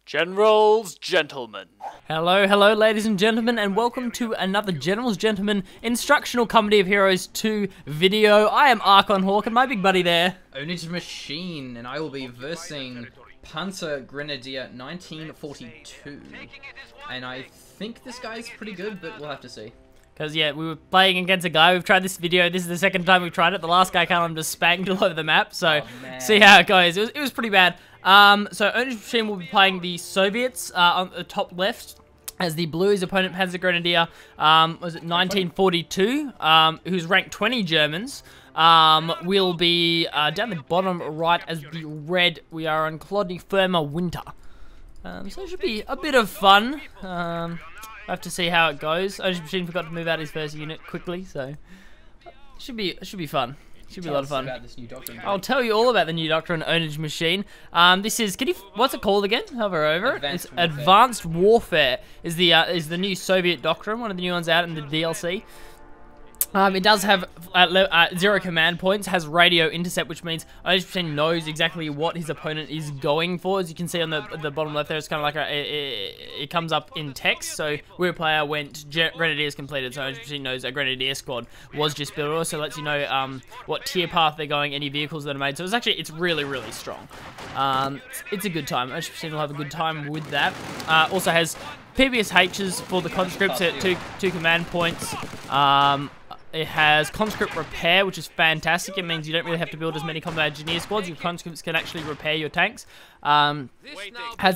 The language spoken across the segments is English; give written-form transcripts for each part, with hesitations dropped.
Generals, gentlemen. Hello ladies and gentlemen, and welcome to another Generals Gentlemen Instructional Company of Heroes 2 video. I am ArchonHawk and my big buddy there, PwnageMachine, and I will be versing Panzer Grenadier1942. And I think this guy's pretty good, but we'll have to see. because yeah, we were playing against a guy. We've tried this video. This is the second time we've tried it. The last guy came just spanked all over the map, so see how it goes. It was pretty bad. So PwnageMachine will be playing the Soviets on the top left, as the blue is opponent Panzer Grenadier, was it 1942, who's ranked 20 Germans. Will be down the bottom right as the red. We are on cloddy firmer winter. So it should be a bit of fun. I have to see how it goes. PwnageMachine forgot to move out his first unit quickly, so it should be fun. Should be a lot of fun. About this new doctrine, I'll tell you all about the new doctrine, PwnageMachine. This is, what's it called again? Hover over it. Advanced Warfare is the new Soviet doctrine, one of the new ones out in the DLC. It does have 0 command points, has radio intercept, which means PwnageMachine knows exactly what his opponent is going for. As you can see on the bottom left there, it's kind of like it comes up in text. So where a player went, Grenadiers completed, so PwnageMachine knows a Grenadier squad was just built. It also lets you know what tier path they're going, any vehicles that are made. So it's really strong. It's a good time. PwnageMachine will have a good time with that. Also has PBSHs for the conscripts at two command points. It has conscript repair, which is fantastic. It means you don't really have to build as many combat engineer squads. Your conscripts can actually repair your tanks. Has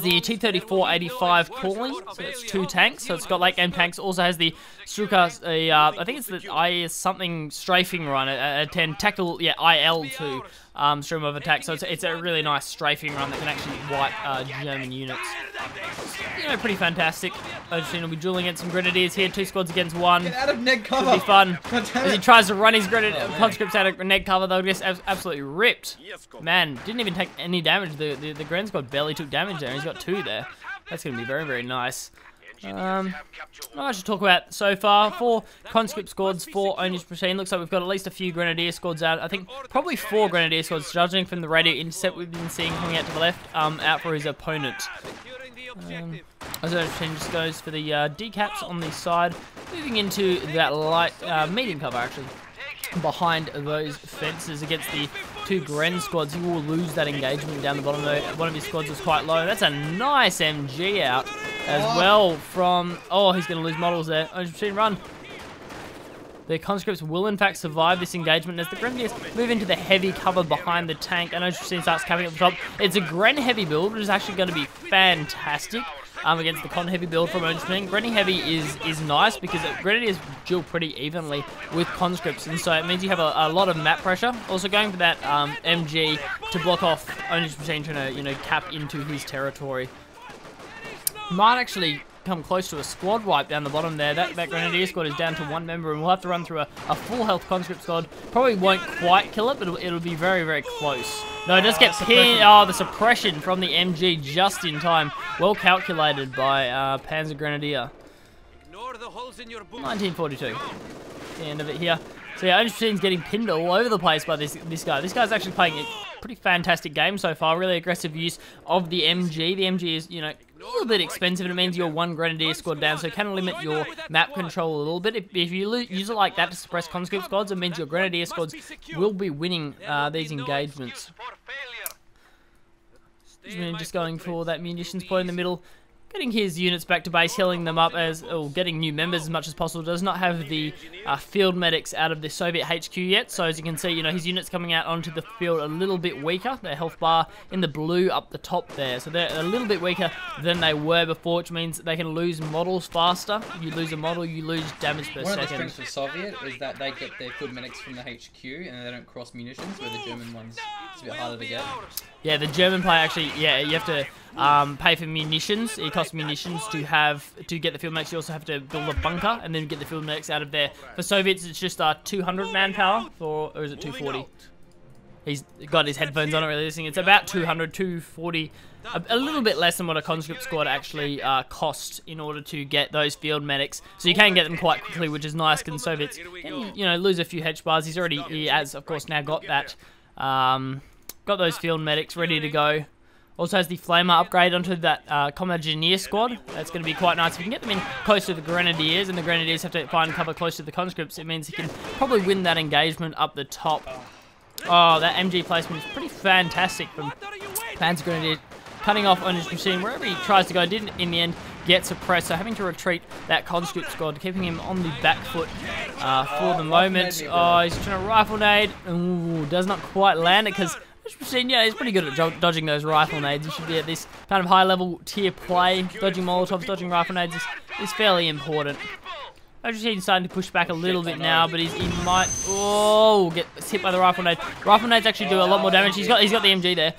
the T-34-85 crawling, so it's 2 tanks. So it's got like M tanks. Also has the Struka, I think it's the IS something strafing run, a 10 tactical, IL2 stream of attack. So it's a really nice strafing run that can actually wipe German units. You know, pretty fantastic. PwnageMachine will be dueling against some Grenadiers here. 2 squads against 1. Get out of neg cover. Should be fun. As he tries to run his conscripts out of neg cover, they'll just absolutely ripped. Man, didn't even take any damage. The Gren squad barely took damage there. He's got 2 there. That's going to be very nice. Not much to talk about so far. 4 conscript squads for PwnageMachine. Looks like we've got at least a few Grenadier squads out. I think probably 4 Grenadier squads, judging from the radio intercept we've been seeing coming out to the left, out for his opponent. As PwnageMachine just goes for the decaps on the side, moving into that light medium cover actually. Behind those fences against the 2 Gren squads, he will lose that engagement down the bottom though. One of his squads was quite low. That's a nice MG out as well from... Oh, he's going to lose models there. PwnageMachine, run. The conscripts will in fact survive this engagement as the Grenadiers move into the heavy cover behind the tank, and PwnageMachine starts capping at the top. It's a Gren heavy build, which is actually going to be fantastic. Against the con heavy build from PwnageMachine. Grenny heavy is nice because Grenadiers duel pretty evenly with conscripts, and so it means you have a lot of map pressure. Also going for that MG to block off PwnageMachine trying to cap into his territory. Might actually come close to a squad wipe down the bottom there. That Grenadier squad is down to 1 member, and we'll have to run through a full health conscript squad. Probably won't quite kill it, but it'll be very close. No, it does get pinned. Oh, the suppression from the MG just in time. Well calculated by Panzer Grenadier. 1942. The end of it here. So yeah, PwnageMachine's getting pinned all over the place by this guy. This guy's actually playing a pretty fantastic game so far. Really aggressive use of the MG. The MG is, you know, a little bit expensive, and it means you're 1 Grenadier squad down, so it can limit your map control a little bit. If you use it like that to suppress conscript squads, it means your Grenadier squads will be winning these engagements. Just going for that munitions point in the middle. Getting his units back to base, healing them up getting new members as much as possible. Does not have the field medics out of the Soviet HQ yet, so as you can see, you know, his units coming out onto the field a little bit weaker. Their health bar in the blue up the top there, so they're a little bit weaker than they were before, which means they can lose models faster. If you lose a model, you lose damage per second. One of the strengths of Soviet is that they get their field medics from the HQ, and they don't cross munitions, where the German ones, it's a bit harder to get. Yeah, the German player actually, yeah, you have to pay for munitions. It costs munitions to get the field medics. You also have to build a bunker and then get the field medics out of there. For Soviets, it's just 200 manpower, or is it 240? He's got his headphones on, really listening. It's about 200, 240, a little bit less than what a conscript squad actually costs in order to get those field medics. So you can get them quite quickly, which is nice. Because Soviets, you know, lose a few H bars. He has, of course, now got that. Got those field medics ready to go. Also has the Flamer upgrade onto that Combat Engineer squad. That's going to be quite nice. If you can get them in close to the Grenadiers, and the Grenadiers have to find cover close to the conscripts, it means he can probably win that engagement up the top. Oh, that MG placement is pretty fantastic from Panzer Grenadier. Cutting off on his machine wherever he tries to go. Didn't, in the end, get suppressed. So having to retreat that conscript squad, keeping him on the back foot for the moment. Oh, he's trying to rifle nade. Ooh, does not quite land it because... Yeah, he's pretty good at dodging those rifle nades. He should be at this kind of high-level tier play. Dodging Molotovs, dodging rifle nades is fairly important. He's starting to push back a little bit now, but he might get hit by the rifle nade. Rifle nades actually do a lot more damage. He's got the MG there.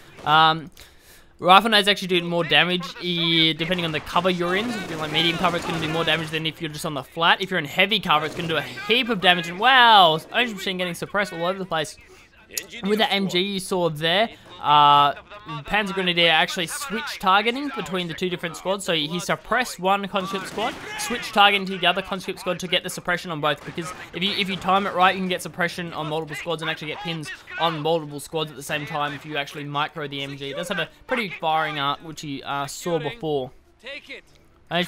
Rifle nades actually do more damage depending on the cover you're in. So if you're like medium cover, it's going to do more damage than if you're just on the flat. If you're in heavy cover, it's going to do a heap of damage. And wow, Orange Machine getting suppressed all over the place. With that MG you saw there, Panzer Grenadier actually switched targeting between the two different squads. So he suppressed one conscript squad, switched targeting to the other conscript squad to get the suppression on both. Because if you time it right, you can get suppression on multiple squads and actually get pins on multiple squads at the same time if you actually micro the MG. It does have a pretty firing art, which you saw before. Take it.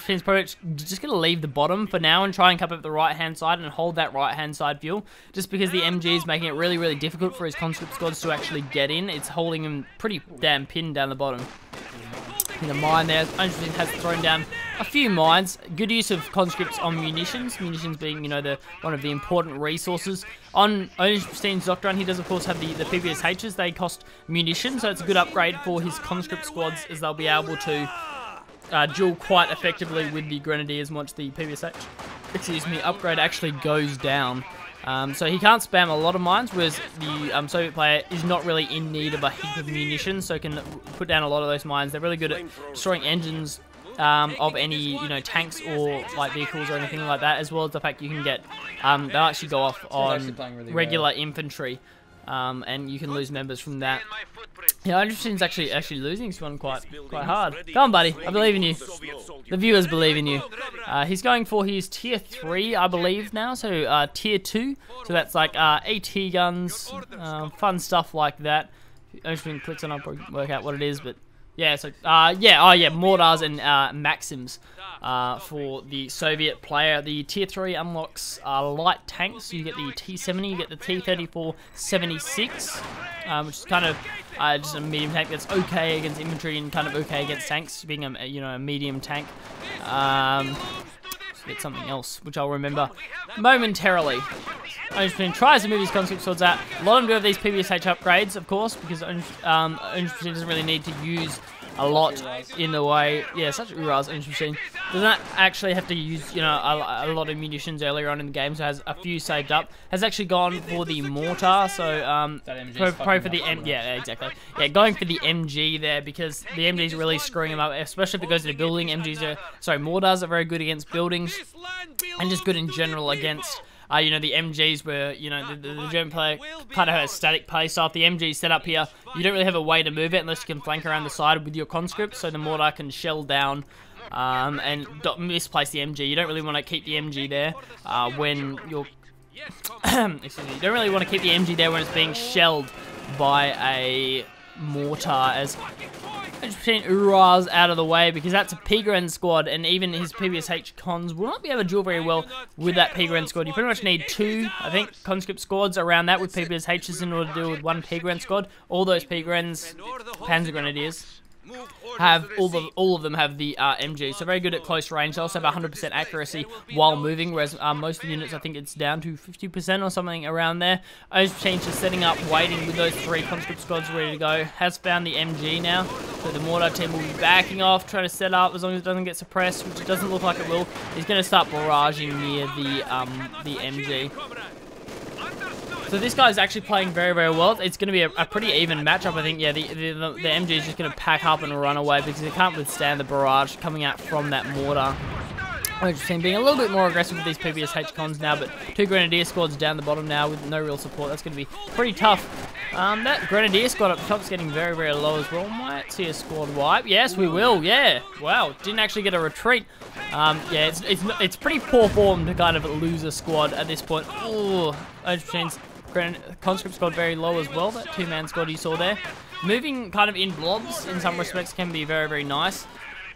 He's probably just going to leave the bottom for now and try and cup up the right-hand side and hold that right-hand side fuel. Just because the MG is making it really, really difficult for his conscript squads to actually get in. It's holding him pretty damn pinned down the bottom. In the mine there, Orange has thrown down a few mines. Good use of conscripts on munitions. Munitions being, you know, one of the important resources. On Orange Machine's doctrine, he does, of course, have the PwnageMachines. They cost munitions, so it's a good upgrade for his conscript squads as they'll be able to... duel quite effectively with the Grenadiers once the PwnageMachine upgrade actually goes down. So he can't spam a lot of mines, whereas the Soviet player is not really in need of a heap of munitions, so can put down a lot of those mines. They're really good at destroying engines of any tanks or light vehicles or anything like that, as well as the fact you can get they'll actually go off on regular infantry. And you can lose members from that. Yeah, Orange Machine's actually losing this one quite hard. Come on, buddy. I believe in you. The viewers believe in you. He's going for his tier 3, I believe now. So tier 2. So that's like AT guns, fun stuff like that. Orange Machine clicks on, I'll probably work out what it is, but. Yeah, so, mortars and Maxims for the Soviet player. The Tier 3 unlocks light tanks. So you get the T-70, you get the T-34-76, which is kind of just a medium tank that's okay against infantry and kind of okay against tanks, being a medium tank. Get something else, which I'll remember momentarily. Orange Machine tries to move his conscript swords out. A lot of them do have these PBSH upgrades, of course, because Orange Machine doesn't really need to use a lot in the way. Yeah, such Uraz Orange Machine doesn't actually have to use a lot of munitions earlier on in the game, so has a few saved up. Has actually gone for the mortar, so probably for the going for the MG there, because the MG is really screwing him up, especially if it goes to the building. Mortars are very good against buildings, and just good in general against. The MGs where, the German player kind of has static play style. If the MG is set up here, you don't really have a way to move it unless you can flank around the side with your conscript, so the mortar can shell down and misplace the MG. You don't really want to keep the MG there when you're... excuse me. You don't really want to keep the MG there when it's being shelled by a mortar, as... Uraz out of the way, because that's a P-Gren squad, and even his PBSH cons will not be able to duel very well with that P-Gren squad. You pretty much need 2, I think, conscript squads around that with PBSHs in order to deal with 1 P-Gren squad. All those P-Grens, Panzer Grenadiers, have all of them have the MG, so very good at close range. They also have 100% accuracy while moving, whereas most of the units, I think it's down to 50% or something around there. Orange Machine just setting up, waiting with those 3 conscript squads ready to go. Has found the MG now, so the mortar team will be backing off, trying to set up as long as it doesn't get suppressed, which it doesn't look like it will. He's going to start barraging near the MG. So this guy's actually playing very, very well. It's going to be a pretty even matchup, I think. Yeah, the MG is just going to pack up and run away because he can't withstand the barrage coming out from that mortar. Orange Machine being a little bit more aggressive with these PBSH cons now, but 2 Grenadier squads down the bottom now with no real support. That's going to be pretty tough. That Grenadier squad up top is getting very, very low as well. Might see a squad wipe. Yes, we will. Yeah. Wow. Didn't actually get a retreat. Yeah, it's pretty poor form to kind of lose a squad at this point. Oh, Orange Machine's conscript squad very low as well. That 2-man squad you saw there. moving kind of in blobs in some respects can be very, very nice.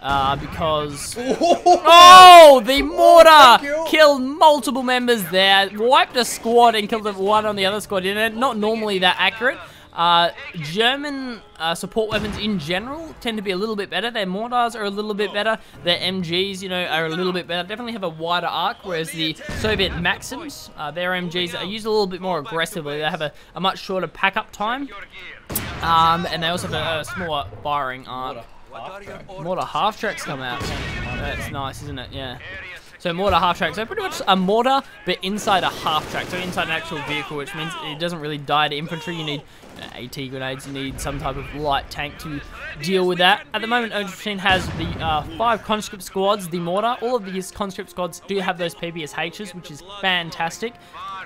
Because... Oh! The mortar killed multiple members there. Wiped a squad and killed one on the other squad. Not normally that accurate. German support weapons in general tend to be a little bit better. Their mortars are a little bit better. Their MGs, you know, are a little bit better. Definitely have a wider arc, whereas the Soviet Maxims, their MGs are used a little bit more aggressively. They have a much shorter pack-up time. And they also have a smaller firing arc. Mortar half-tracks come out. That's nice, isn't it? Yeah. So mortar half-track. So pretty much a mortar, but inside a half-track. So inside an actual vehicle, which means it doesn't really die to infantry. You need AT grenades. You need some type of light tank to deal with that. At the moment, ArchonHawk has the 5 conscript squads, the mortar. All of these conscript squads do have those PPSHs, which is fantastic.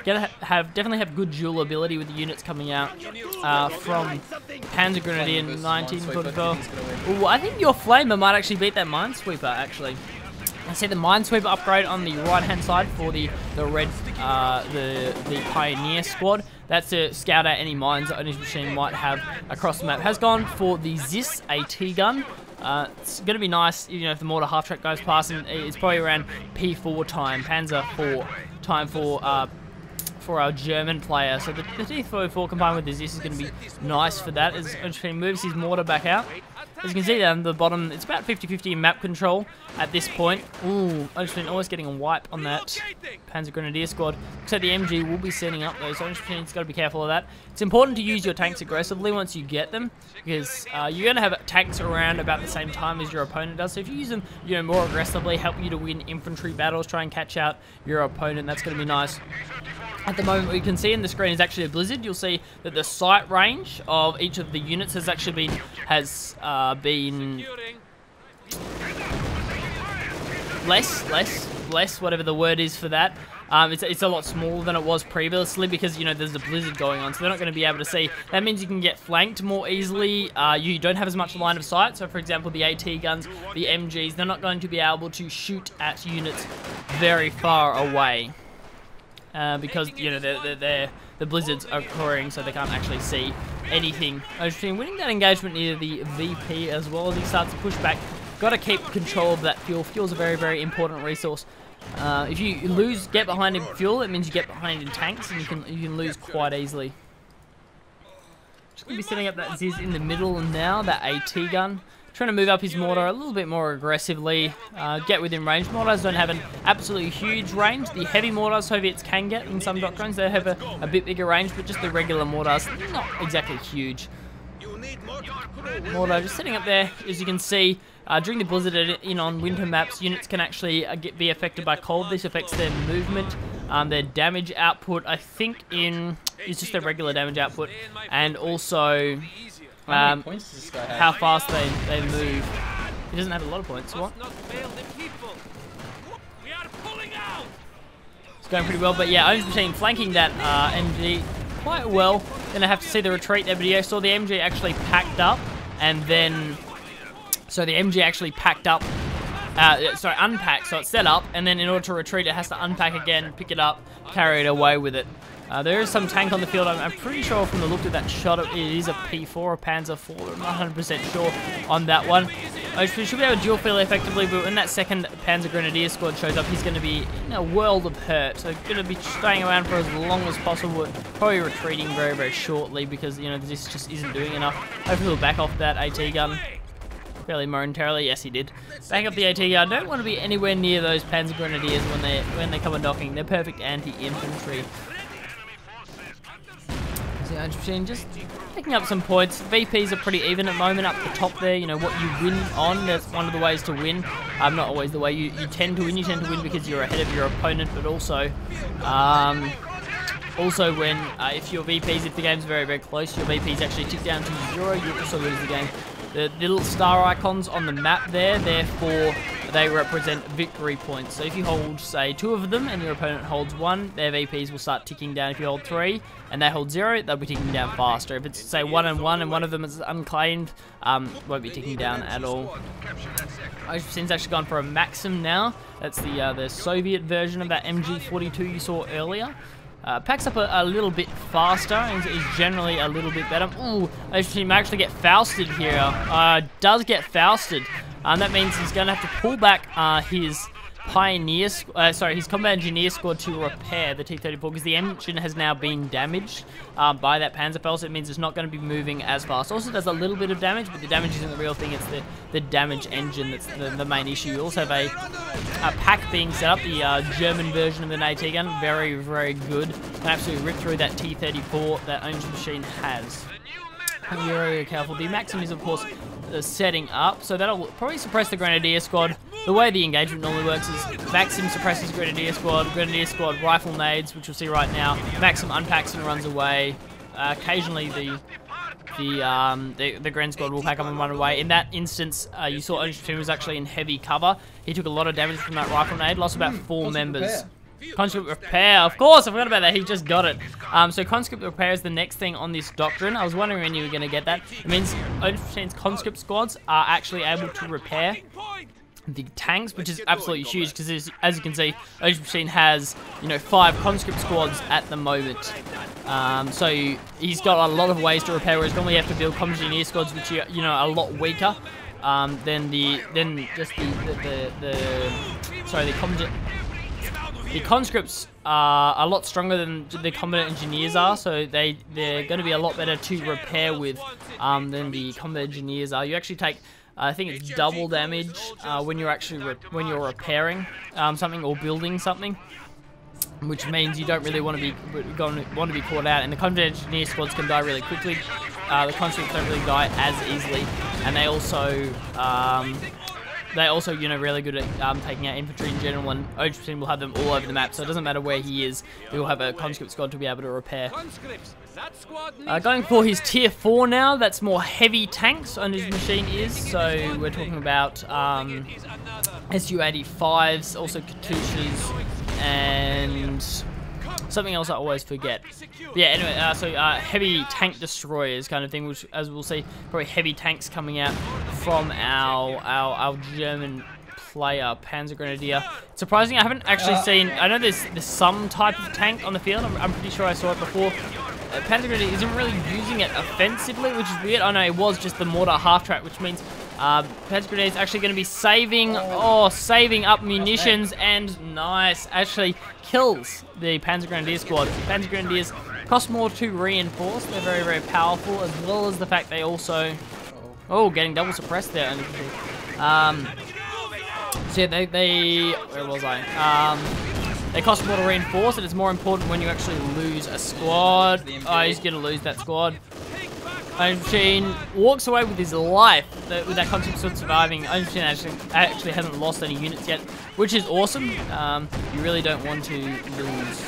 Definitely have good dual ability with the units coming out from Panzer Grenadier1942. Ooh, I think your Flamer might actually beat that Minesweeper, actually. I see the Minesweeper upgrade on the right-hand side for the red, the Pioneer squad. That's to scout out any mines that ArchonHawk might have across the map. Has gone for the ZIS AT gun. It's going to be nice, you know, if the mortar half-track goes past, and it's probably around P4 time, Panzer 4 time for our German player. So the T-44 combined with the ZIS is going to be nice for that as ArchonHawk moves his mortar back out. As you can see down the bottom, it's about 50-50 in map control at this point. Ooh, ArchonHawk always getting a wipe on that Panzer Grenadier squad. So the MG will be setting up though, so ArchonHawk's got to be careful of that. It's important to use your tanks aggressively once you get them, because you're going to have tanks around about the same time as your opponent does. So if you use them, you know, more aggressively, help you to win infantry battles, try and catch out your opponent. That's going to be nice. At the moment, what you can see in the screen is actually a blizzard. You'll see that the sight range of each of the units has actually been less, whatever the word is for that. It's a lot smaller than it was previously because, you know, there's a blizzard going on, so they're not going to be able to see. That means you can get flanked more easily. You don't have as much line of sight. So, for example, the AT guns, the MGs, they're not going to be able to shoot at units very far away. Because, you know, the blizzards are occurring, so they can't actually see anything. ArchonHawk winning that engagement near the VP as well as he starts to push back. Got to keep control of that fuel. Fuel's a very, very important resource. If you get behind in fuel, it means you get behind in tanks, and you can lose quite easily. Just gonna be setting up that ZIS in the middle now, that AT gun. Trying to move up his mortar a little bit more aggressively, get within range. Mortars don't have an absolutely huge range. The heavy mortars Soviets can get in some doctrines. They have a bit bigger range, but just the regular mortars, not exactly huge. Mortar just sitting up there, as you can see, during the blizzard in on winter maps, units can actually be affected by cold. This affects their movement, their damage output, I think is just their regular damage output, and also how fast they move. He doesn't have a lot of points. What? It's going pretty well, but yeah, ArchonHawk flanking that MG quite well. Then I have to see the retreat there, but yeah, saw the MG actually packed up, and then so the MG actually packed up. Unpacked. So it's set up, and then in order to retreat, it has to unpack again, pick it up, carry it away with it. There is some tank on the field. I'm pretty sure from the look of that shot, it is a P4 or Panzer 4. I'm not 100% sure on that one. I should be able to dual field effectively, but when that second Panzer Grenadier squad shows up, he's going to be in a world of hurt. So going to be staying around for as long as possible, probably retreating very, very shortly because, you know, this just isn't doing enough. Hopefully he'll back off that AT gun fairly momentarily. Yes, he did. Back up the AT gun. Don't want to be anywhere near those Panzer Grenadiers when they come a knocking. They're perfect anti-infantry. ArchonHawk just picking up some points. VPs are pretty even at the moment up the top there. You know, what you win on, that's one of the ways to win. Not always the way you tend to win. You tend to win because you're ahead of your opponent, but also when if your VPs, if the game's very, very close, your VPs actually tick down to 0, you also lose the game. The little star icons on the map there, therefore they represent victory points. So if you hold, say, 2 of them and your opponent holds 1, their VPs will start ticking down. If you hold 3 and they hold 0, they'll be ticking down faster. If it's, say, 1 and 1 and one of them is unclaimed, won't be ticking down at all. ArchonHawk's actually gone for a Maxim now. That's the Soviet version of that MG42 you saw earlier. Packs up a little bit faster and is generally a little bit better. Ooh, he may actually get Fausted here. Does get Fausted. That means he's going to have to pull back his his combat engineer squad to repair the T-34 because the engine has now been damaged by that Panzerfell, so it means it's not going to be moving as fast. Also does a little bit of damage, but the damage isn't the real thing, it's the damage engine that's the main issue. You also have a pack being set up, the German version of the AT gun, very, very good. Can absolutely rip through that T-34 that ArchonHawk has. Be very careful. The Maxim is, of course, setting up, so that'll probably suppress the Grenadier squad. The way the engagement normally works is Maxim suppresses Grenadier squad rifle nades, which we'll see right now. Maxim unpacks and runs away. Occasionally the Gren squad will pack up and run away. In that instance, you saw ArchonHawk was actually in heavy cover. He took a lot of damage from that rifle nade, lost about 4 members. Conscript repair, of course, I forgot about that, he just got it. So conscript repair is the next thing on this doctrine. I was wondering when you were going to get that. It means ArchonHawk's conscript squads are actually able to repair the tanks, which is absolutely huge because as you can see, ArchonHawk has, 5 conscript squads at the moment. So he's got a lot of ways to repair, whereas normally you have to build combat engineer squads, which are, a lot weaker The conscripts are a lot stronger than the combat engineers are, so they're going to be a lot better to repair with than the combat engineers are. You actually take, I think it's double damage when you're repairing something or building something, which means you don't really want to be caught out. And the combat engineer squads can die really quickly. The conscripts don't really die as easily, and they also really good at taking out infantry in general, and ArchonHawk will have them all over the map, so it doesn't matter where he is, he will have a conscript squad to be able to repair. Going for his tier 4 now, that's more heavy tanks on his machine is, so we're talking about Su-85s, also Katyushas, and something else I always forget. But yeah, anyway, so heavy tank destroyers kind of thing, which, as we'll see, probably heavy tanks coming out from our German player, Panzer Grenadier. Surprisingly, I haven't actually seen, I know there's some type of tank on the field, I'm pretty sure I saw it before. Panzer Grenadier isn't really using it offensively, which is weird. I know it was just the mortar half-track, which means Panzer Grenadier is actually going to be saving up munitions, and nice, actually kills the Panzer Grenadier squad. Panzer Grenadiers cost more to reinforce, they're very, very powerful, as well as the fact they also, getting double suppressed there. So yeah, where was I? They cost more to reinforce, and it's more important when you actually lose a squad. Oh, he's going to lose that squad. ArchonHawk walks away with his life with that conscript squad surviving. ArchonHawk actually hasn't lost any units yet, which is awesome. You really don't want to lose.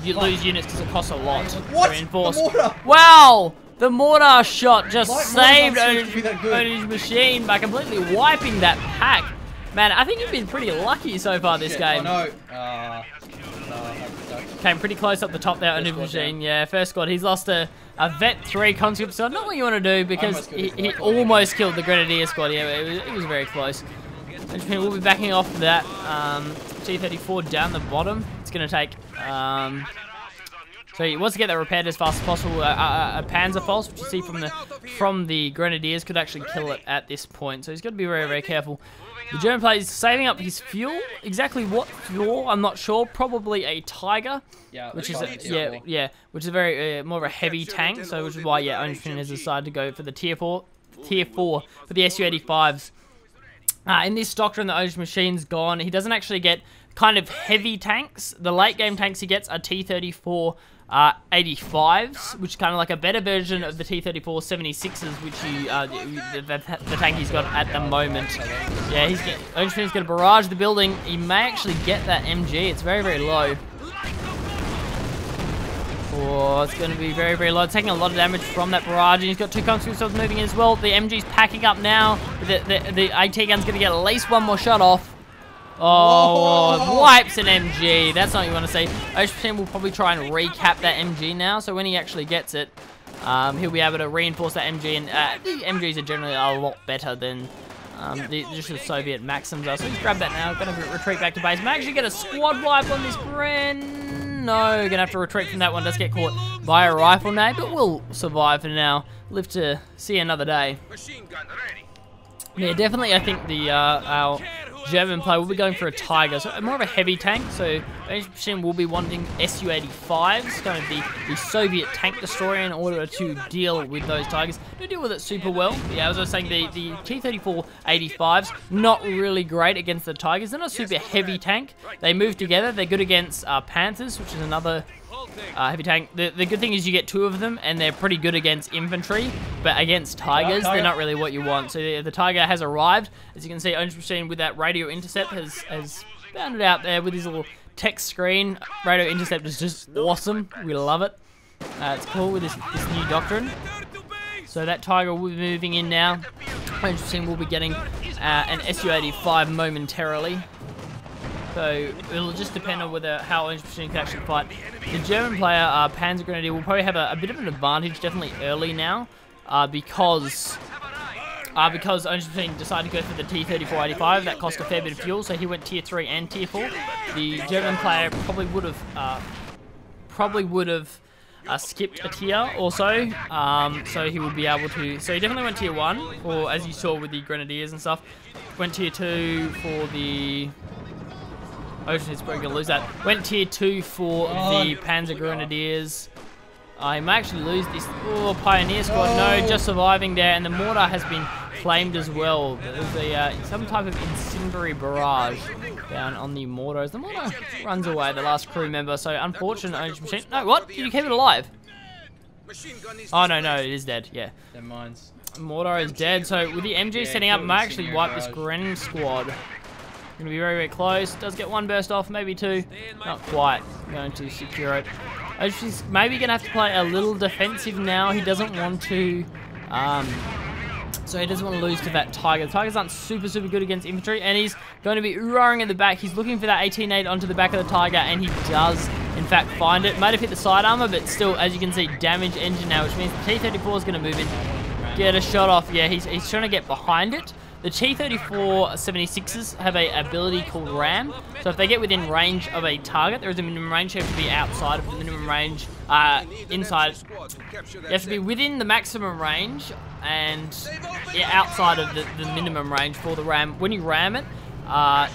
You lose units because it costs a lot to reinforce. Wow! The mortar shot just saved ArchonHawk's by completely wiping that pack. Man, I think you've been pretty lucky so far this game. Oh no. Came pretty close up the top there, ArchonHawk. Yeah, first squad. He's lost a Vet 3 conscript squad. Not what you want to do because he almost killed the Grenadier squad. Yeah, it was very close. We'll be backing off that T-34 down the bottom. It's going to take... So he wants to get that repaired as fast as possible. A Panzerfalls, which you see from the Grenadiers, could actually kill it at this point. So he's got to be very, very careful. The German player is saving up his fuel. Exactly what fuel, I'm not sure. Probably a Tiger, which is which is very more of a heavy tank. So which is why ArchonHawk has decided to go for the tier 4 for the Su-85s. In this doctrine, the ArchonHawk's gone. He doesn't actually get kind of heavy tanks. The late game tanks he gets are T-34 85s, which is kind of like a better version of the T-34 76s, which the tank he's got at the moment. Yeah, ArchonHawk's going to barrage the building. He may actually get that MG. It's very, very low. Oh, it's going to be very, very low. Taking a lot of damage from that barrage, and he's got 2 conscript swords moving in as well. The MG's packing up now. The AT gun's going to get at least 1 more shot off. Oh, wipes an MG. That's not what you want to see. ArchonHawk will probably try and recap that MG now, so when he actually gets it, he'll be able to reinforce that MG, and the MGs are generally a lot better than just the Soviet Maxims are. So he's grabbed that now. Gonna retreat back to base. May actually get a squad wipe on this Gren. No, gonna have to retreat from that one. Does get caught by a rifle nade, but we'll survive for now. Live to see another day. Yeah, definitely. I think our German player will be going for a Tiger, so more of a heavy tank. So PwnageMachine will be wanting Su-85s, kind of the Soviet tank destroyer, in order to deal with those Tigers. They deal with it super well. But yeah, as I was saying, the T-34-85s not really great against the Tigers. They're not a super heavy tank. They move together. They're good against Panthers, which is another heavy tank. The good thing is you get 2 of them, and they're pretty good against infantry, but against Tigers, they're not really what you want. So the Tiger has arrived. As you can see, PwnageMachine with that radio intercept has found it out there with his little text screen. Radio intercept is just awesome. We love it. It's cool with this new doctrine. So that Tiger will be moving in now. PwnageMachine will be getting an Su-85 momentarily. So it'll just depend on how PwnageMachine can actually fight. The German player, Panzer Grenadier, will probably have a bit of an advantage, definitely early now, because PwnageMachine decided to go for the T-34-85. That cost a fair bit of fuel, so he went tier 3 and tier 4. The German player probably would have skipped a tier or so, so he would be able to. So he definitely went tier 1, or as you saw with the Grenadiers and stuff. Went tier 2 for the. Ocean is probably going to lose that. Went tier 2 for the Panzer Grenadiers. I may actually lose this. Oh, Pioneer Squad. No, just surviving there. And the mortar has been flamed as well. There's some type of incendiary barrage down on the mortar. As the mortar runs away, the last crew member. So unfortunate, PwnageMachine. No, what? Did you keep it alive? Oh, no, it is dead. Yeah. Their mines. Mortar is dead. So with the MG setting up, I might actually wipe this Gren squad. Going to be very, very close. Does get 1 burst off, maybe 2. Not quite going to secure it. He's maybe going to have to play a little defensive now. He doesn't want to... so he doesn't want to lose to that Tiger. The Tigers aren't super, super good against infantry, and he's going to be roaring at the back. He's looking for that 18-8 onto the back of the Tiger, and he does, in fact, find it. Might have hit the side armor, but still, as you can see, damaged engine now, which means the T-34 is going to move in. Get a shot off. Yeah, he's trying to get behind it. The T-34-76s have an ability called Ram, so if they get within range of a target, there is a minimum range. You have to be outside of the minimum range, inside. You have to be within the maximum range and outside of the minimum range for the Ram. When you ram it,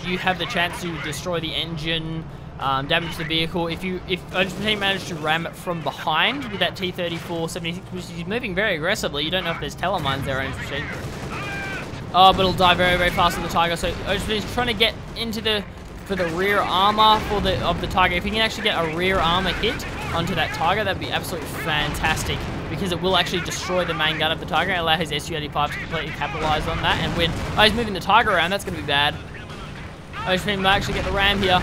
you have the chance to destroy the engine, damage the vehicle. If PwnageMachine managed to ram it from behind with that T-34-76, which is moving very aggressively, you don't know if there's telemines there, PwnageMachine. Oh, but it'll die very, very fast with the Tiger. So PwnageMachine's trying to get into for the rear armor of the Tiger. If he can actually get a rear armor hit onto that Tiger, that'd be absolutely fantastic, because it will actually destroy the main gun of the Tiger and allow his Su-85 to completely capitalize on that and win. Oh, he's moving the Tiger around. That's going to be bad. PwnageMachine might actually get the ram here.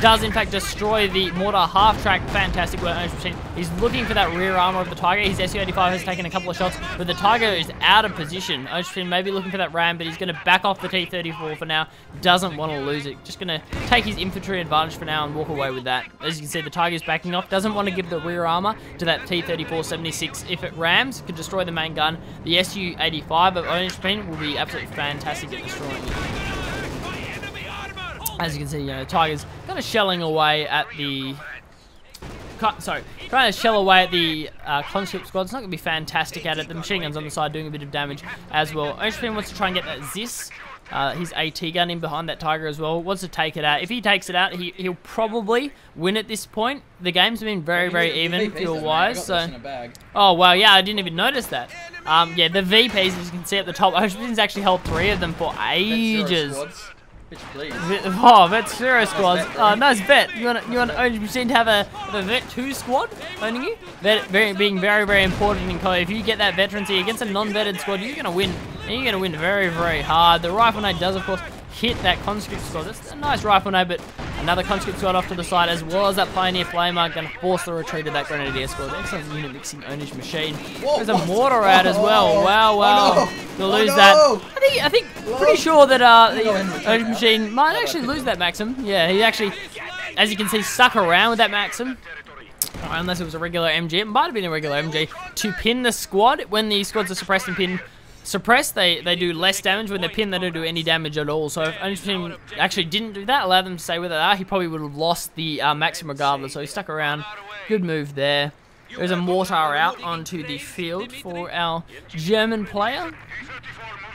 Does in fact destroy the mortar half-track. Fantastic work, PwnageMachine. He's looking for that rear armor of the Tiger. His Su-85 has taken a couple of shots, but the Tiger is out of position. PwnageMachine may be looking for that ram, but he's going to back off the T-34 for now. Doesn't want to lose it. Just going to take his infantry advantage for now and walk away with that. As you can see, the Tiger is backing off. Doesn't want to give the rear armor to that T-34-76. If it rams, could destroy the main gun. The Su-85 of PwnageMachine will be absolutely fantastic at destroying it. As you can see, you know, the Tiger's kind of shelling away at the... trying to shell away at the conscript squad. It's not going to be fantastic at it. The machine gun's on the side doing a bit of damage as well. PwnageMachine wants to try and get that Zis, his AT gun, in behind that Tiger as well. Wants to take it out. If he takes it out, he'll probably win at this point. The game's been very, very even fuel-wise. So, oh, wow, yeah, I didn't even notice that. Yeah, the VPs, as you can see at the top, PwnageMachine's actually held 3 of them for ages. Oh, Vet 0 squads. Oh, nice vet. You want PwnageMachine to have a Vet 2 squad owning you? Vet being very, very important in COD. If you get that veterancy against a non-vetted squad, you're going to win. And you're going to win very, very hard. The rifle nade does, of course, hit that conscript squad. That's a nice rifle nade, but another conscript squad off to the side, as well as that Pioneer Flamer, going to force the retreat of that Grenadier squad. Excellent unit mixing PwnageMachine. There's a mortar out as well. Wow, wow. You'll lose that. I think pretty sure that the PwnageMachine might actually lose that Maxim. Yeah, he actually, as you can see, stuck around with that Maxim. Unless it was a regular MG. It might have been a regular MG to pin the squad. When the squads are suppressed and pinned, suppressed, they do less damage. When they're pinned, they don't do any damage at all. So if Orange actually didn't do that, allow them to stay where they are, he probably would have lost the Maxim regardless. So he stuck around. Good move there. There's a mortar out onto the field for our German player.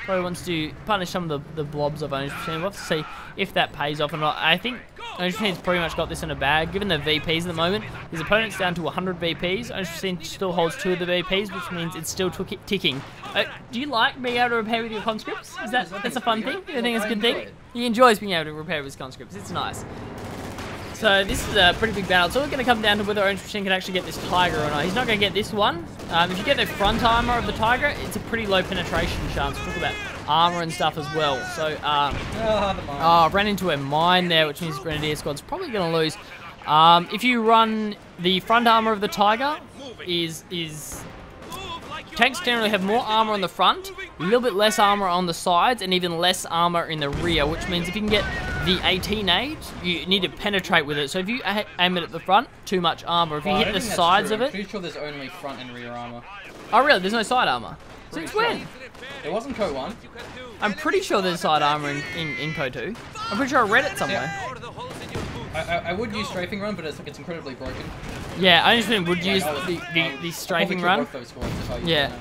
Probably wants to punish some of the blobs of Orange Machine. We'll have to see if that pays off or not. I think Orange Machine's pretty much got this in a bag. Given the VPs at the moment, his opponent's down to 100 VPs. Orange Machine still holds 2 of the VPs, which means it's still ticking. Do you like being able to repair with your conscripts? That's a fun thing? You think it's a good thing? He enjoys being able to repair with his conscripts. It's nice. So this is a pretty big battle. It's all going to come down to whether Orange Machine can actually get this Tiger or not. He's not going to get this one. If you get the front armor of the Tiger, it's a pretty low penetration chance. We'll talk about armor and stuff as well. So, ran into a mine there, which means Grenadier Squad's probably going to lose. If you run the front armor of the Tiger, tanks generally have more armor on the front, a little bit less armor on the sides, and even less armor in the rear, which means if you can get the 18 age, you need to penetrate with it. So if you aim it at the front, too much armor. If you hit the sides of it... I'm pretty sure there's only front and rear armor. Oh really? There's no side armor? Since when? It wasn't Code 1. I'm pretty sure there's side armor in Code 2. I'm pretty sure I read it somewhere. Yeah. I would use strafing run, but it's incredibly broken. Yeah, I just would use the strafing run. Yeah,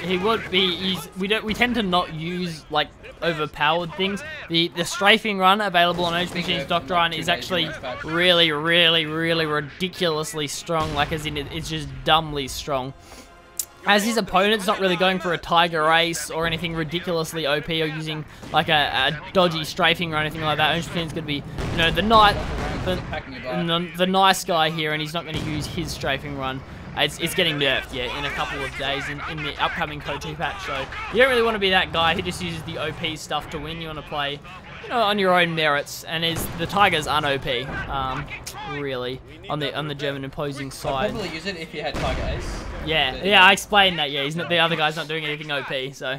he would be. We tend to not use like overpowered things. The strafing run available on Orange Machine's doctrine is actually really ridiculously strong. Like as in it's just dumbly strong. As his opponent's not really going for a Tiger Ace or anything ridiculously OP or using like a dodgy strafing or anything like that, Orange Machine's going to be, you know, the nice guy here, and he's not going to use his strafing run. It's getting nerfed, yeah, in a couple of days in the upcoming Code 2 patch. So you don't really want to be that guy who just uses the OP stuff to win. You want to play, you know, on your own merits. And the Tigers aren't OP, really, on the German opposing side. I'd probably use it if you had Tiger Ace. Yeah, I explained that. Yeah, the other guy's not doing anything OP, so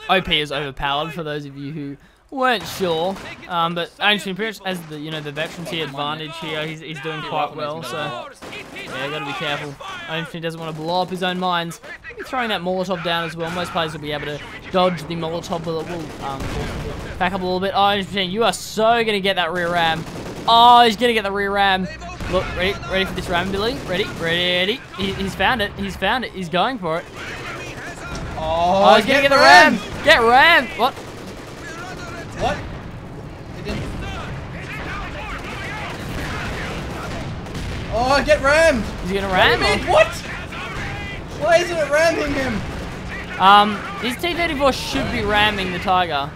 OP is overpowered for those of you who weren't sure. But Orange Machine has the veterancy advantage here. He's doing quite well, so yeah, gotta be careful. Orange Machine doesn't want to blow up his own mines. He'll be throwing that Molotov down as well. Most players will be able to dodge the Molotov, but it will back up a little bit. Oh, Orange Machine, you are so gonna get that rear ram. Oh, he's gonna get the rear ram. Look, ready for this ram, Billy? Ready. He's found it. He's found it. He's going for it. Oh, he's gonna get the ram. Get rammed. What? What? It didn't. Oh, get rammed. He's gonna ram him? What? Why isn't it ramming him? His T-34 should be ramming the Tiger.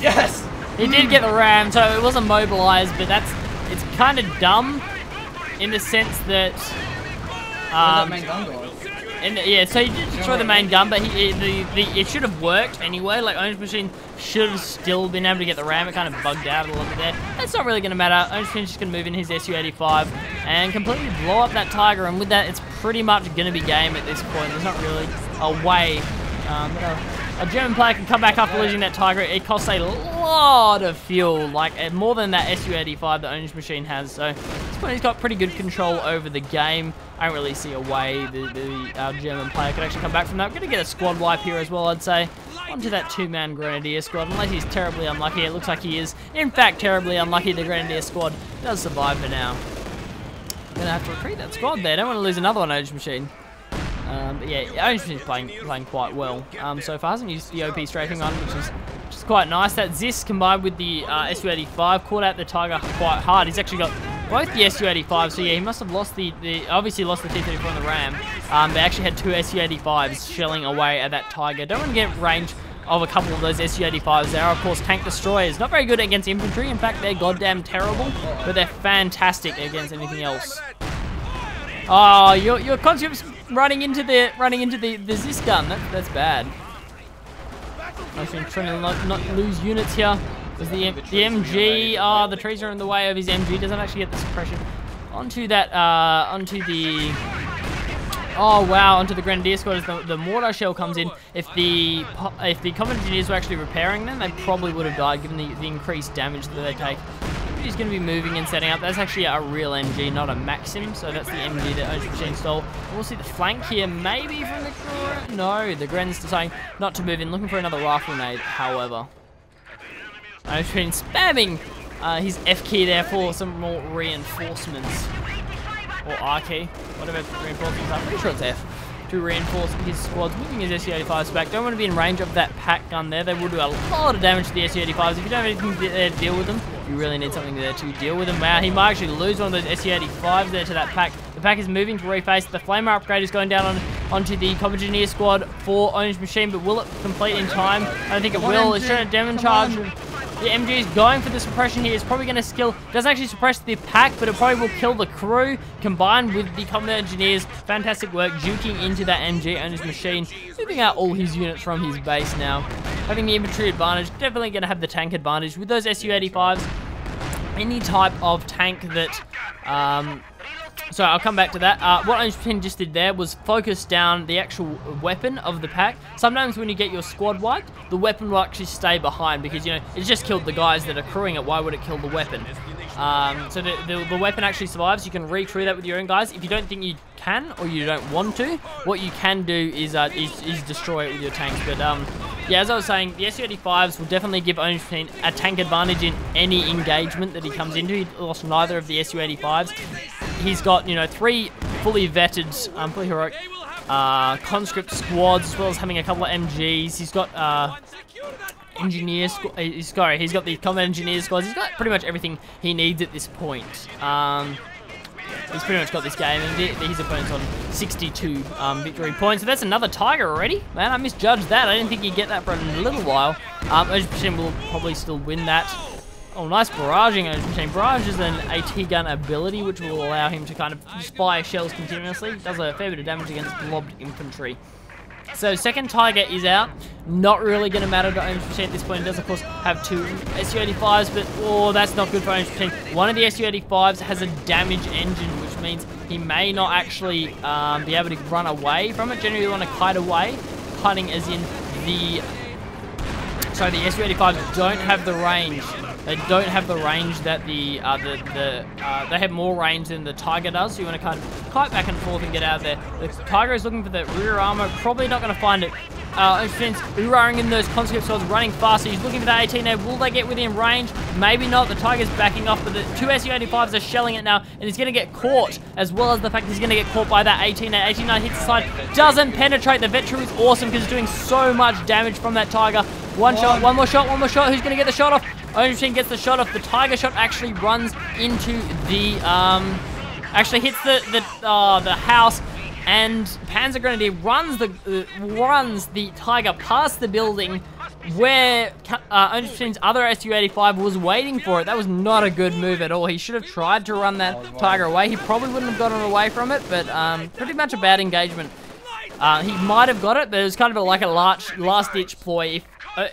Yes. He did get the ram, so it wasn't mobilized, but it's kind of dumb in the sense that main gun go off? Yeah, so he did destroy the main gun, but it should have worked anyway. Like Orange Machine should have still been able to get the ram. It kind of bugged out a little bit there. That's not really going to matter. Orange Machine's just going to move in his Su-85 and completely blow up that Tiger, and with that, it's pretty much going to be game at this point. There's not really a way. A German player can come back after losing that Tiger. It costs a lot of fuel, like more than that Su-85 that Orange Machine has. So this point he's got pretty good control over the game. I don't really see a way the German player could actually come back from that. We're going to get a squad wipe here as well, I'd say. Onto that two-man Grenadier squad, unless he's terribly unlucky. It looks like he is, in fact, terribly unlucky. The Grenadier squad does survive for now. Going to have to retreat that squad there. Don't want to lose another one, Orange Machine. But yeah, Orange Machine's playing quite well so far. Hasn't used the OP strafing on, which is quite nice. That Zis combined with the Su-85 caught out the Tiger quite hard. He's actually got both the Su-85, so yeah, he must have lost obviously lost the T-34 on the ram. They actually had two Su-85s shelling away at that Tiger. Don't want to get range of a couple of those Su-85s. They are, of course, tank destroyers. Not very good against infantry. In fact, they're goddamn terrible, but they're fantastic against anything else. Oh, your conscript's running into the Zis gun. That's bad. I've been trying to not lose units here. There's the MG. The trees are in the way of his MG. Doesn't actually get the suppression onto that. Onto the. Oh wow! Onto the Grenadier squad as the mortar shell comes in. If the combat engineers were actually repairing them, they probably would have died given the increased damage that they take. MG's going to be moving and setting up. That's actually a real MG, not a Maxim, so that's the MG that ArchonHawk stole. We'll see the flank here, maybe from the Gren. No, the Gren's deciding not to move in, looking for another rifle nade, however. ArchonHawk spamming his F key there for some more reinforcements. Or R key, whatever reinforcements are. I'm pretty sure it's F. To reinforce his squads, moving his SU-85s back. Don't want to be in range of that pack gun there. They will do a lot of damage to the SU-85s. If you don't have anything there to deal with them, you really need something there to deal with them. Wow, he might actually lose one of those SU-85s there to that pack. The pack is moving to reface. The Flamer upgrade is going down onto the Combat Engineer squad for PwnageMachine, but will it complete in time? I don't think it will. It's trying to demon charge. The MG is going for the suppression here. It's probably going to skill. Doesn't actually suppress the pack, but it probably will kill the crew. Combined with the combat engineers, fantastic work juking into that MG PwnageMachine, moving out all his units from his base now. Having the infantry advantage, definitely going to have the tank advantage with those SU-85s. Any type of tank that. So I'll come back to that. What PwnageMachine just did there was focus down the actual weapon of the pack. Sometimes when you get your squad wiped, the weapon will actually stay behind because, you know, it's just killed the guys that are crewing it. Why would it kill the weapon? So the weapon actually survives. You can recrew that with your own guys. If you don't think you can or you don't want to, what you can do is destroy it with your tanks. But yeah, as I was saying, the SU-85s will definitely give PwnageMachine a tank advantage in any engagement that he comes into. He lost neither of the SU-85s. He's got, you know, 3 fully vetted, fully heroic conscript squads, as well as having a couple of MGs. He's got he's got the combat engineer squads. He's got pretty much everything he needs at this point. He's pretty much got this game, and his opponent's on 62 victory points. So that's another Tiger already. Man, I misjudged that. I didn't think he'd get that for a little while. PwnageMachine will probably still win that. Oh, nice barraging, PwnageMachine. Barrage is an AT gun ability, which will allow him to kind of just fire shells continuously. Does a fair bit of damage against blobbed infantry. So, second Tiger is out. Not really going to matter to PwnageMachine at this point. It does, of course, have 2 SU-85s, but, oh, that's not good for PwnageMachine. One of the SU-85s has a damage engine, which means he may not actually be able to run away from it. Generally, you want to kite away. Kiting as in the... So, the SU-85s don't have the range. They don't have the range that they have more range than the Tiger does, so you want to kind of kite back and forth and get out of there. The Tiger is looking for the rear armor, probably not going to find it. Urarring in those conscript swords, running fast, so he's looking for that 18A. Will they get within range? Maybe not. The Tiger's backing off, but the 2 SU-85s are shelling it now, and he's going to get caught, as well as the fact he's going to get caught by that 18A. 18A hits the side, doesn't penetrate. The Vetru is awesome because it's doing so much damage from that Tiger. One shot, one more shot, one more shot. Who's going to get the shot off? PwnageMachine gets the shot off. The Tiger shot actually runs into the, actually hits the house, and Panzer Grenadier runs the Tiger past the building where PwnageMachine's other SU-85 was waiting for it. That was not a good move at all. He should have tried to run that Tiger away. He probably wouldn't have gotten away from it, but pretty much a bad engagement. He might have got it, but it was kind of like a last-ditch ploy.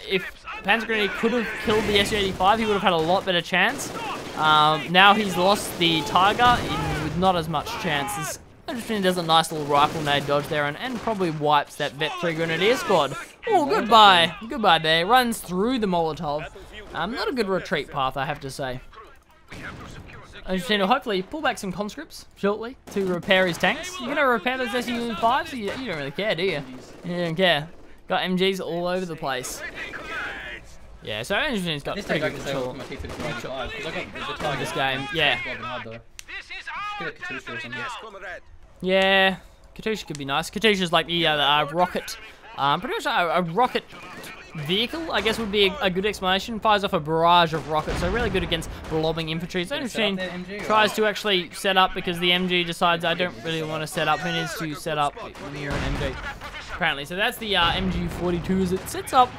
If Panzer Grenadier could have killed the SU-85, he would have had a lot better chance. Now he's lost the Tiger with not as much chances. PwnageMachine does a nice little rifle nade dodge there and probably wipes that Vet 3 Grenadier squad. Oh, goodbye. Goodbye there. Runs through the Molotov. Not a good retreat path, I have to say. PwnageMachine will hopefully pull back some conscripts shortly to repair his tanks. You're going to repair those SU-5s? You don't really care, do you? You don't care. Got MGs all over the place. Yeah, so PwnageMachine's got pretty good control of this game. Yeah. Yeah, Katusha could be nice. Katusha's like the rocket, pretty much a rocket vehicle, I guess would be a good explanation. Fires off a barrage of rockets, so really good against blobbing infantry. So PwnageMachine tries to actually set up because the MG decides I don't really want to set up. Who needs to set up when you're an MG? Apparently, so that's the MG42 as it sets up.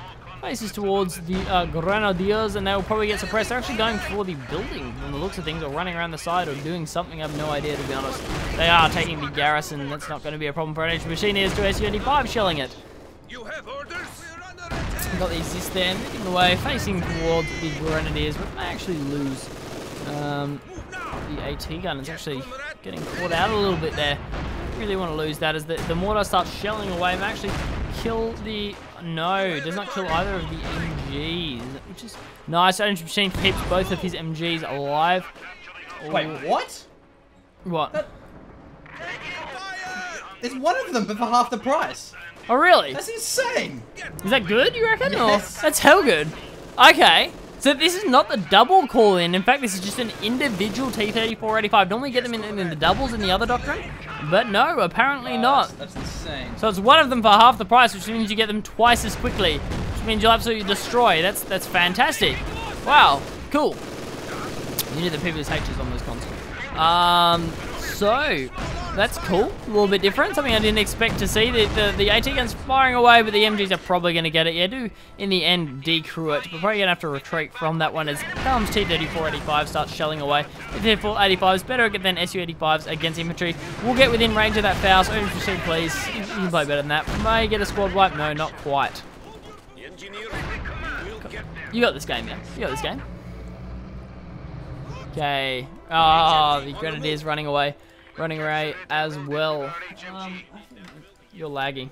Faces towards the Grenadiers, and they'll probably get suppressed. They're actually going for the building from the looks of things, or running around the side, or doing something. I have no idea, to be honest. They are taking the garrison. That's not going to be a problem for PwnageMachine. Here's to SU-85 shelling it. You have orders. We've got the assist there, moving away, facing towards the Grenadiers, but may actually lose the AT gun. It's actually getting caught out a little bit there. Really want to lose that as the mortar starts shelling away. May actually kill the... No, does not kill either of the MGs. which is nice. Orange Machine keeps both of his MGs alive. Wait, what? What? It's one of them, but for half the price. Oh, really? That's insane. Is that good, you reckon? Yes. Or, that's hell good. Okay. So this is not the double call-in. In fact, this is just an individual T-34-85. Normally you get them in the doubles in the other doctrine. But no, apparently not. That's insane. So it's one of them for half the price, which means you get them twice as quickly. Which means you'll absolutely destroy. That's fantastic. Wow, cool. You need the previous H's on those consoles. So that's cool. A little bit different. Something I didn't expect to see. The AT gun's firing away, but the MGs are probably going to get it. Yeah, do in the end decrew it. We're probably going to have to retreat from that one as comes T-34-85 starts shelling away. T-34-85s better than Su-85s against infantry. We'll get within range of that Faust. Orange Machine, please. You can play better than that. May get a squad wipe. No, not quite. You got this game, yeah. You got this game. Okay. Oh, the Grenadiers running away. Running away as well. You're lagging.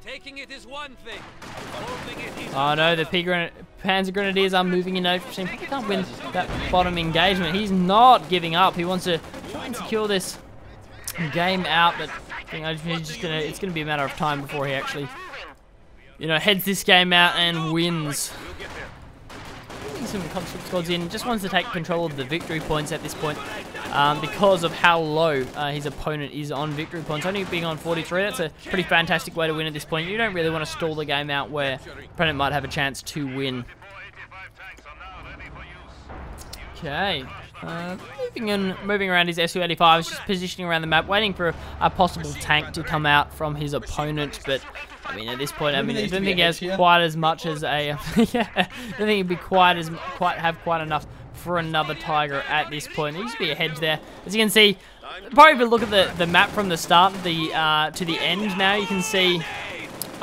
Taking it is one thing. Oh no, the Panzer Grenadiers are moving in. He probably can't win that bottom engagement. He's not giving up. He wants to try and secure this game out, but it's gonna be a matter of time before he actually, heads this game out and wins. Some conscript squads in, just wants to take control of the victory points at this point because of how low his opponent is on victory points. Only being on 43, that's a pretty fantastic way to win at this point. You don't really want to stall the game out where the opponent might have a chance to win. Okay. Moving around his Su-85, just positioning around the map, waiting for a possible tank to come out from his opponent, but I mean, at this point, I don't think he has quite as much as a. Yeah, I don't think he'd be have quite enough for another Tiger at this point. There used to be a hedge there, as you can see. Probably if you look at the map from the start to the end, now you can see.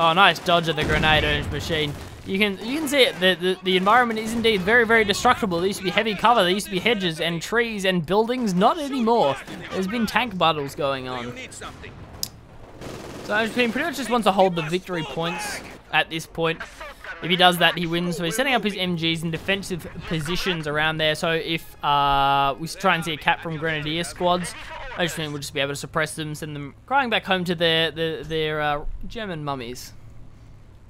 Oh, nice dodge of the grenade machine. You can see it. The environment is indeed very, very destructible. There used to be heavy cover. There used to be hedges and trees and buildings. Not anymore. There's been tank battles going on. So Machine pretty much just wants to hold the victory points at this point. If he does that, he wins. So he's setting up his MGs in defensive positions around there. So if we try and see a cap from Grenadier squads, Machine will just be able to suppress them, send them crying back home to their German mummies.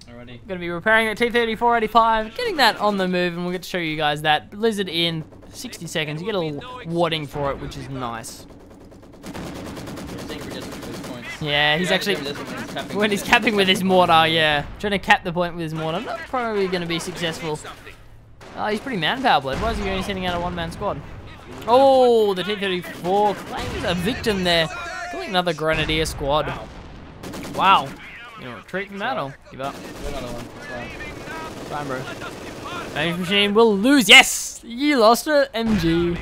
Alrighty. Going to be repairing that T-34-85, getting that on the move, and we'll get to show you guys that Blizzard in 60 seconds. You get a little wadding for it, which is nice. Yeah, he's actually, when he's capping with his mortar, yeah. Trying to cap the point with his mortar. Not probably going to be successful. Oh, he's pretty manpower bled. Why is he only sending out a one-man squad? Oh, the T-34 claims a victim there. Killing another Grenadier squad. Wow. You know, retreat from that or give up? Fine, bro. Orange Machine will lose. Yes! You lost it, MG.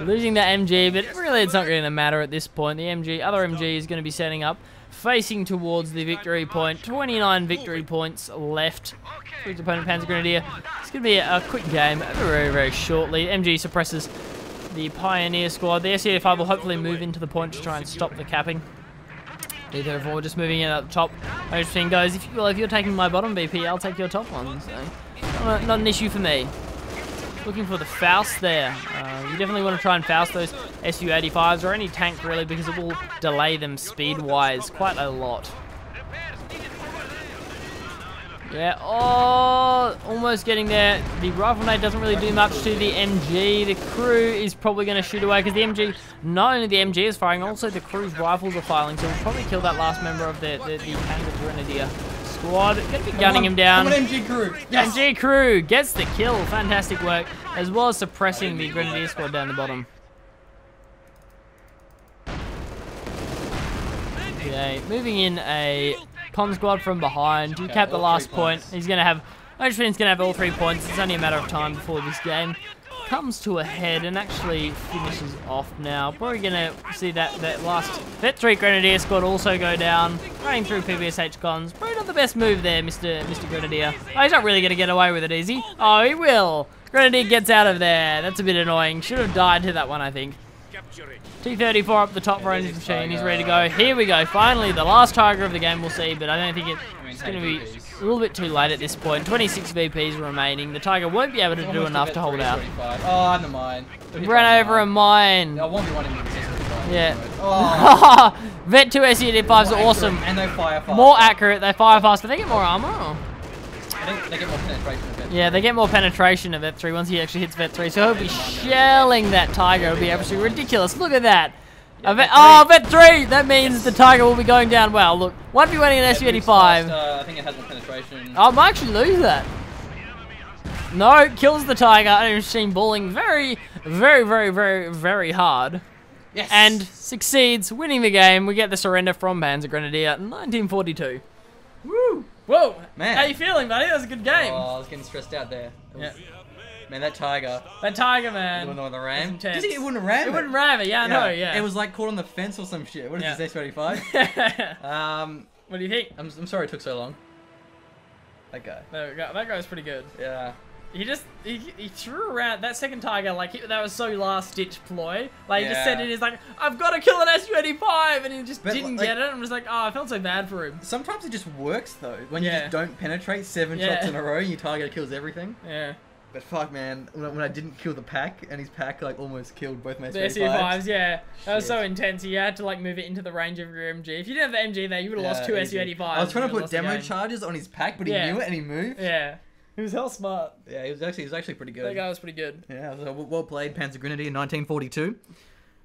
Losing that MG, but really it's not going to matter at this point. The other MG is going to be setting up, facing towards the victory point. 29 victory points left for his opponent, Panzer Grenadier. It's going to be a quick game very, very shortly. MG suppresses the Pioneer squad. The Su-85 will hopefully move into the point to try and stop the capping. Therefore, just moving in at the top. Orange Machine goes, if you're taking my bottom BP, I'll take your top one. So, not an issue for me. Looking for the Faust there. You definitely want to try and Faust those Su-85s or any tank really, because it will delay them speed-wise quite a lot. Yeah, oh, almost getting there. The rifle nade doesn't really do much to the MG. The crew is probably going to shoot away because the MG, not only the MG is firing, also the crew's rifles are firing, so we'll probably kill that last member of the Panzer Grenadier squad. Going to be gunning him down. Come on, MG crew. Yes. MG crew gets the kill. Fantastic work, as well as suppressing the Grenadier squad down the bottom. Okay, moving in a con squad from behind to cap the last point. He's going to have, Orange Machine's going to have all 3 points. It's only a matter of time before this game comes to a head and actually finishes off now. Probably going to see that 3 Grenadier squad also go down, running through PvSH cons. Probably not the best move there, Mr. Grenadier. Oh, he's not really going to get away with it, is he? Oh, he will. Grenadier gets out of there. That's a bit annoying. Should have died to that one, I think. T-34 up the top for Orange Machine. He's ready to go. Here we go. Finally, the last Tiger of the game we'll see, but I don't think it's going to be little bit too late at this point. 26 VPs remaining. The Tiger won't be able to do enough to hold out. Oh, and the mine. Ran over a mine. I won't be running with this. Yeah. Oh. Vet 2 SU-85s are awesome. And they fire fast. More accurate, they fire fast, but they get more armor. Or? I think they get more penetration of Vet 3. Yeah, they get more penetration of Vet 3 once he actually hits Vet 3. So he'll be shelling that Tiger. It'll be absolutely ridiculous. Look at that. Yeah, Vet 3! That means the Tiger will be going down well. Look, 1v1 an SU-85. I think it has more penetration. I might actually lose that. No, kills the Tiger. And machine bullying very, very, very, very, very hard. Yes. And succeeds, winning the game. We get the surrender from Panzer Grenadier 1942. Woo! Whoa! Man. How you feeling, buddy? That was a good game. Oh, I was getting stressed out there. Yeah. Man, that Tiger. That Tiger, man. The one on the ram. Intense. It wouldn't ram It wouldn't ram it, yeah, I know, yeah. It was like caught on the fence or some shit. What is this, S-35? What do you think? I'm sorry it took so long. That guy. That guy was pretty good. Yeah. He threw around that second Tiger like that was so last ditch ploy. Like he just said it is like I've got to kill an SU-85 and he just didn't get it. I'm just like, oh, I felt so bad for him. Sometimes it just works though when you just don't penetrate 7 shots in a row and your target kills everything. Yeah. But fuck, man, when I didn't kill the pack and his pack like almost killed both my SU-85s. Yeah, that was so intense. You had to like move it into the range of your MG. If you didn't have the MG there, you would have lost 2 SU-85s. I was trying to put demo charges on his pack, but he knew it and he moved. Yeah. He was hell smart. Yeah, he was actually pretty good. That guy was pretty good. Yeah, so well played, Panzer Grenadier 1942.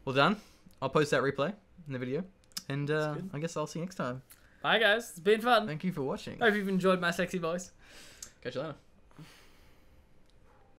Well done. I'll post that replay in the video. And I guess I'll see you next time. Bye guys, it's been fun. Thank you for watching. Hope you've enjoyed my sexy voice. Catch you later.